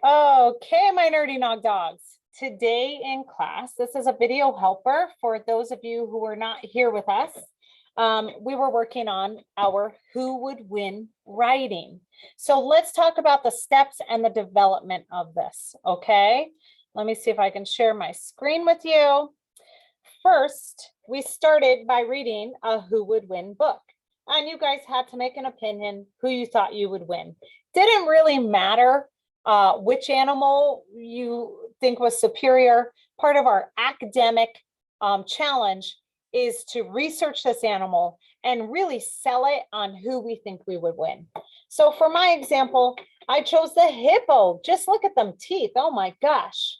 Okay, my nerdy Nawg-Dawgs. Today in class, this is a video helper for those of you who were not here with us. We were working on our who would win writing. So let's talk about the steps and the development of this, okay? Let me see if I can share my screen with you. First, we started by reading a who would win book. And you guys had to make an opinion who you thought you would win. Didn't really matter which animal you think was superior. Part of our academic challenge is to research this animal and really sell it on who we think we would win. So for my example, I chose the hippo. Just look at them teeth. Oh my gosh.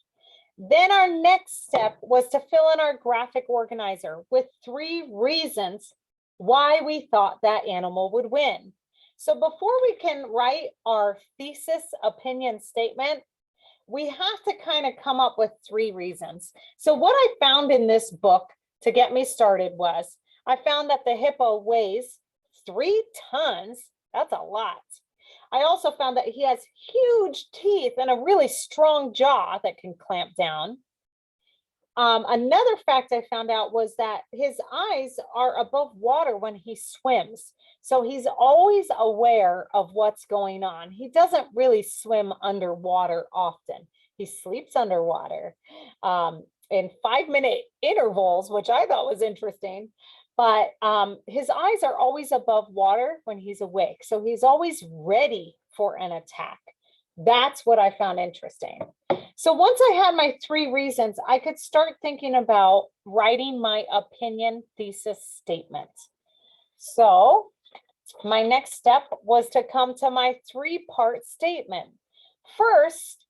Then our next step was to fill in our graphic organizer with 3 reasons why we thought that animal would win. So before we can write our thesis opinion statement, we have to kind of come up with 3 reasons. So what I found in this book to get me started was, I found that the hippo weighs 3 tons. That's a lot. I also found that he has huge teeth and a really strong jaw that can clamp down. Another fact I found out was that his eyes are above water when he swims. So he's always aware of what's going on. He doesn't really swim underwater often. He sleeps underwater in 5-minute intervals, which I thought was interesting. But his eyes are always above water when he's awake. So he's always ready for an attack. That's what I found interesting. So once I had my 3 reasons, I could start thinking about writing my opinion thesis statement. So my next step was to come to my 3-part statement. First,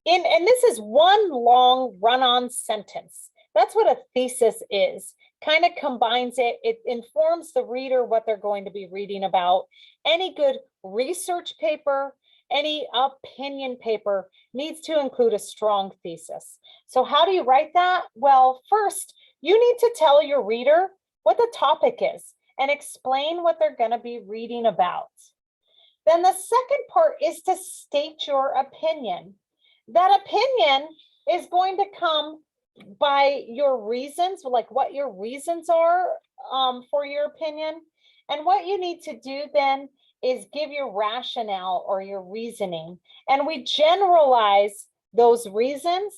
and this is one long run-on sentence. That's what a thesis is. Kind of combines it. It informs the reader what they're going to be reading about. Any good research paper, any opinion paper needs to include a strong thesis. So how do you write that? Well, first, you need to tell your reader what the topic is and explain what they're going to be reading about. Then the second part is to state your opinion. That opinion is going to come by your reasons, like what your reasons are for your opinion. And what you need to do then is give your rationale or your reasoning. And we generalize those reasons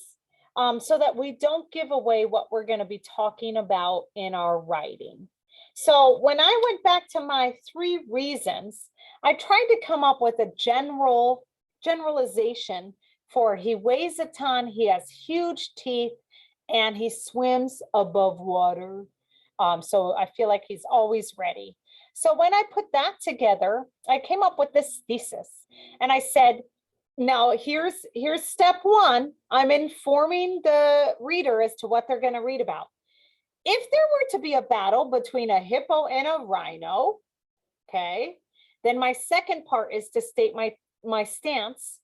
so that we don't give away what we're going to be talking about in our writing. So when I went back to my 3 reasons, I tried to come up with a generalization for he weighs a ton, he has huge teeth, and he swims above water. So I feel like he's always ready. So when I put that together, I came up with this thesis. And I said, now here's step 1. I'm informing the reader as to what they're going to read about. If there were to be a battle between a hippo and a rhino, okay, then my second part is to state my stance.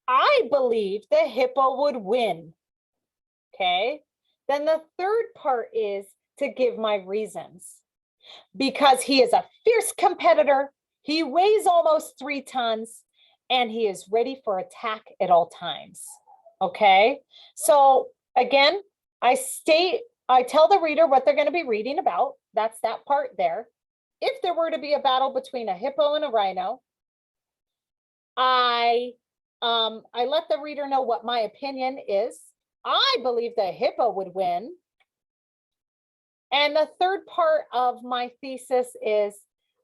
I believe the hippo would win. Okay. Then the third part is to give my reasons. Because he is a fierce competitor, he weighs almost 3 tons, and he is ready for attack at all times. Okay. So again, I tell the reader what they're going to be reading about. That's that part there. If there were to be a battle between a hippo and a rhino, I let the reader know what my opinion is. I believe the hippo would win. And the third part of my thesis is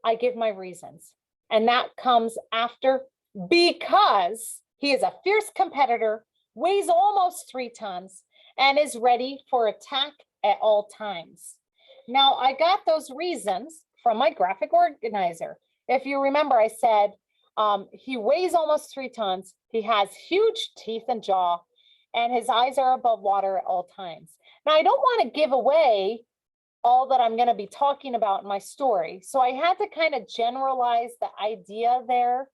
I give my reasons. And that comes after, because he is a fierce competitor, weighs almost 3 tons, and is ready for attack at all times. Now, I got those reasons from my graphic organizer. If you remember, I said he weighs almost 3 tons, he has huge teeth and jaw, and his eyes are above water at all times. Now, I don't want to give away all that I'm going to be talking about in my story. So I had to kind of generalize the idea there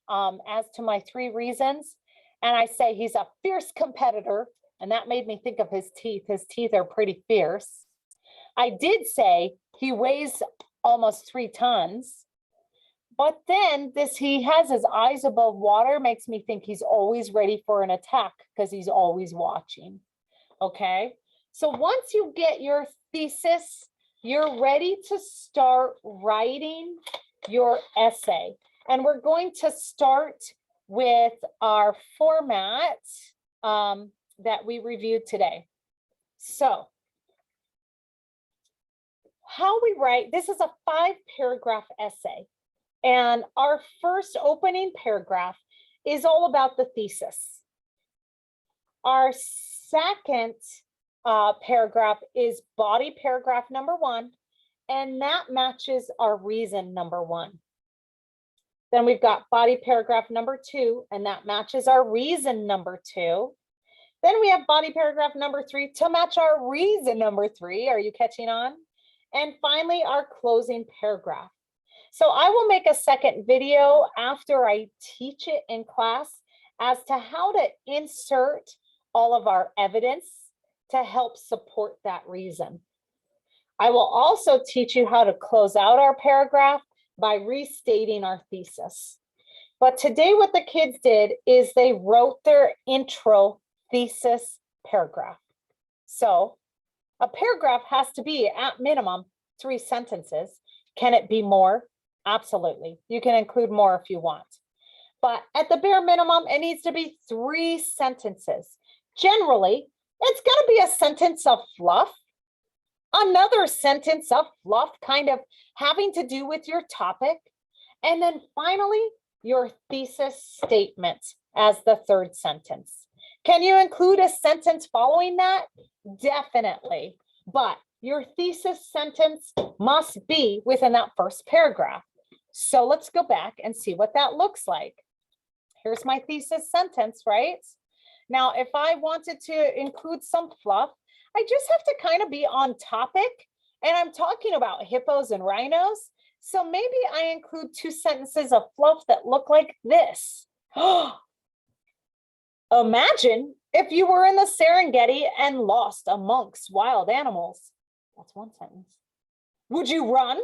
as to my 3 reasons. And I say he's a fierce competitor, and that made me think of his teeth. His teeth are pretty fierce. I did say he weighs almost 3 tons. But then he has his eyes above water, makes me think he's always ready for an attack because he's always watching. Okay. So once you get your thesis, you're ready to start writing your essay. And we're going to start with our format that we reviewed today. So how we write, this is a 5-paragraph essay. And our first opening paragraph is all about the thesis. Our second paragraph is body paragraph number 1, and that matches our reason number 1. Then we've got body paragraph number 2, and that matches our reason number 2. Then we have body paragraph number 3 to match our reason number 3. Are you catching on? And finally, our closing paragraph. So I will make a second video after I teach it in class as to how to insert all of our evidence to help support that reason. I will also teach you how to close out our paragraph by restating our thesis. But today what the kids did is they wrote their intro thesis paragraph. So a paragraph has to be at minimum 3 sentences. Can it be more? Absolutely. You can include more if you want. But at the bare minimum, it needs to be 3 sentences. Generally, it's going to be a sentence of fluff, another sentence of fluff kind of having to do with your topic, and then finally, your thesis statement as the 3rd sentence. Can you include a sentence following that? Definitely. But your thesis sentence must be within that first paragraph. So let's go back and see what that looks like. Here's my thesis sentence, right? Now, if I wanted to include some fluff, I just have to kind of be on topic, and I'm talking about hippos and rhinos. So maybe I include 2 sentences of fluff that look like this. Imagine if you were in the Serengeti and lost amongst wild animals. That's 1 sentence. Would you run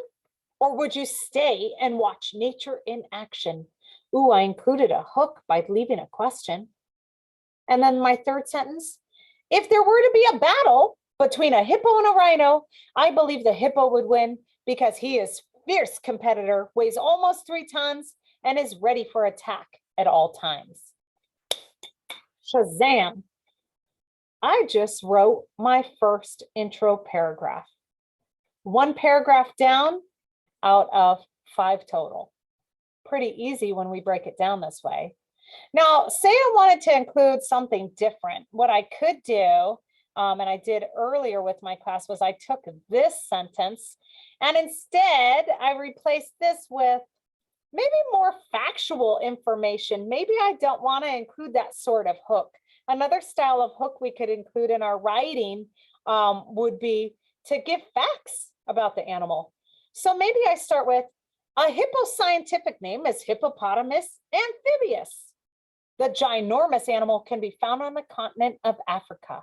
or would you stay and watch nature in action? Ooh, I included a hook by leaving a question. And then my 3rd sentence, if there were to be a battle between a hippo and a rhino, I believe the hippo would win because he is fierce competitor, weighs almost 3 tons, and is ready for attack at all times. Shazam! I just wrote my first intro paragraph. 1 paragraph down out of 5 total. Pretty easy when we break it down this way. Now, say I wanted to include something different. What I could do, and I did earlier with my class, was I took this sentence and instead I replaced this with maybe more factual information. Maybe I don't want to include that sort of hook. Another style of hook we could include in our writing would be to give facts about the animal. So maybe I start with, a hippo's scientific name is Hippopotamus amphibius. The ginormous animal can be found on the continent of Africa.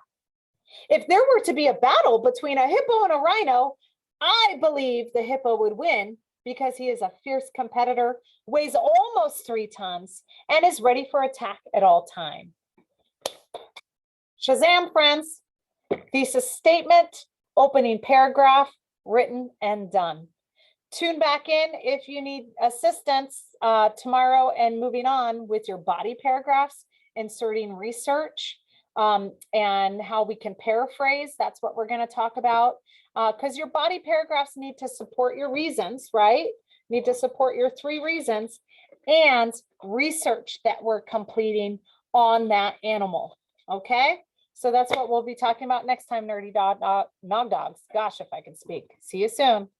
If there were to be a battle between a hippo and a rhino, I believe the hippo would win because he is a fierce competitor, weighs almost 3 tons, and is ready for attack at all time. Shazam, friends. Thesis statement, opening paragraph, written and done. Tune back in if you need assistance tomorrow and moving on with your body paragraphs, inserting research, and how we can paraphrase. That's what we're going to talk about, because your body paragraphs need to support your reasons, right? Need to support your 3 reasons and research that we're completing on that animal. Okay, so that's what we'll be talking about next time, Nawg-Dawgs. Gosh, if I can speak. See you soon.